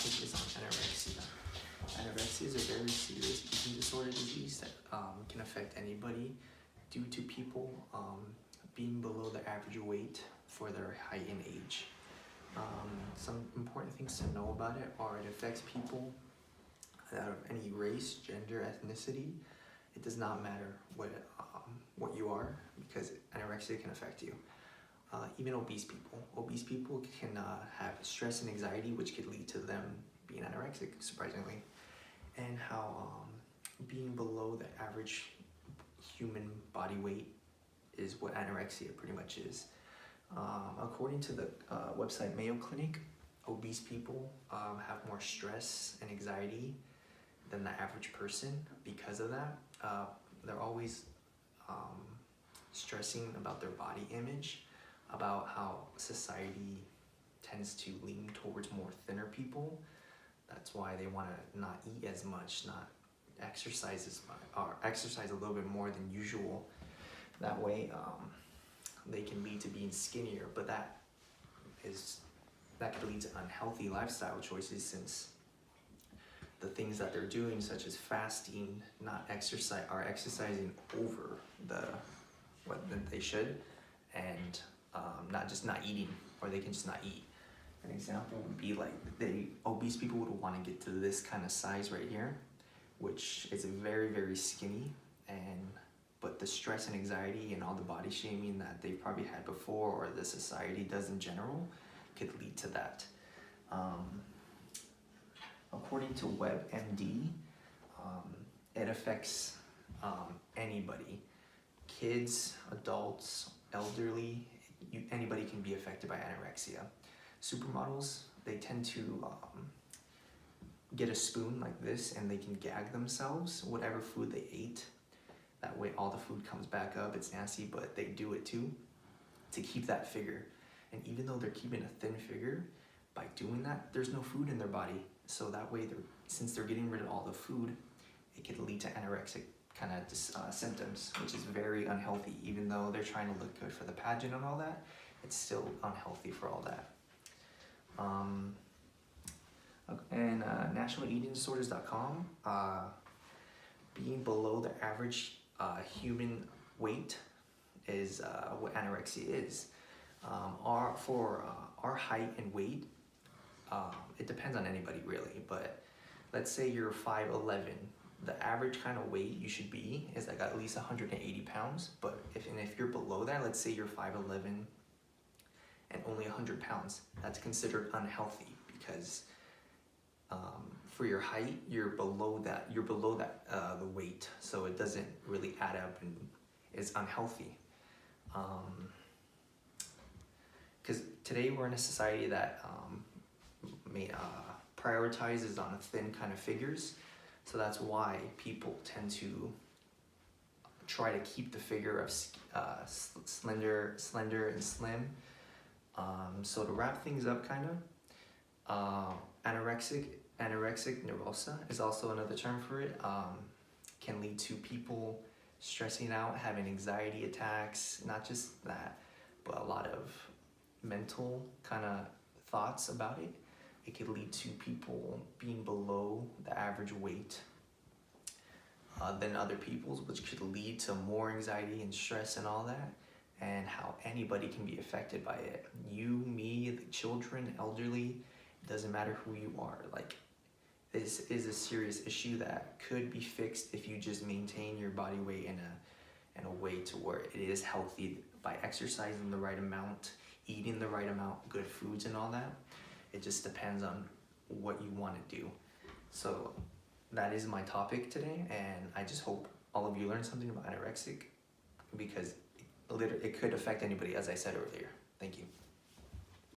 topic is on anorexia. Anorexia is a very serious eating disorder disease that can affect anybody due to people being below the average weight for their height and age. Some important things to know about it are it affects people out of any race, gender, ethnicity. It does not matter what you are, because anorexia can affect you. Even obese people. Obese people can have stress and anxiety, which could lead to them being anorexic, surprisingly. And how being below the average human body weight is what anorexia pretty much is. According to the website Mayo Clinic, obese people have more stress and anxiety than the average person. Because of that, they're always stressing about their body image, about how society tends to lean towards more thinner people. That's why they want to not eat as much, not exercise as much, or exercise a little bit more than usual. That way, they can lead to being skinnier, but that could lead to unhealthy lifestyle choices, since the things that they're doing, such as fasting, not exercise, are exercising over what they should, and not eating, or they can just not eat. An example would be like obese people would want to get to this kind of size right here, which is very, very skinny, but the stress and anxiety and all the body shaming that they've probably had before, or the society does in general, could lead to that. According to WebMD, it affects anybody, kids, adults, elderly. Anybody can be affected by anorexia. Supermodels, they tend to get a spoon like this, and they can gag themselves, whatever food they ate. That way all the food comes back up. It's nasty, but they do it too, to keep that figure. And even though they're keeping a thin figure, by doing that, there's no food in their body. So that way, since they're getting rid of all the food, it could lead to anorexic kind of symptoms, which is very unhealthy. Even though they're trying to look good for the pageant and all that, it's still unhealthy for all that. And nationaleatingdisorders.com, being below the average human weight is what anorexia is. For our height and weight, it depends on anybody really, but let's say you're 5'11", the average kind of weight you should be is like at least 180 pounds. But if you're below that, let's say you're 5'11" and only 100 pounds, that's considered unhealthy, because for your height, you're below that the weight, so it doesn't really add up and is unhealthy. Because today we're in a society that prioritizes on thin kind of figures, so that's why people tend to try to keep the figure of slender and slim. So to wrap things up, kind of, anorexic nervosa is also another term for it. Can lead to people stressing out, having anxiety attacks, not just that, but a lot of mental kind of thoughts about it. It could lead to people being below the average weight than other people's, which could lead to more anxiety and stress and all that, and how anybody can be affected by it. You, me, the children, elderly, it doesn't matter who you are. Like, this is a serious issue that could be fixed if you just maintain your body weight in a way to where it is healthy, by exercising the right amount, eating the right amount, good foods and all that. It just depends on what you want to do. So that is my topic today, and I just hope all of you learned something about anorexic, because it could affect anybody, as I said earlier. Thank you.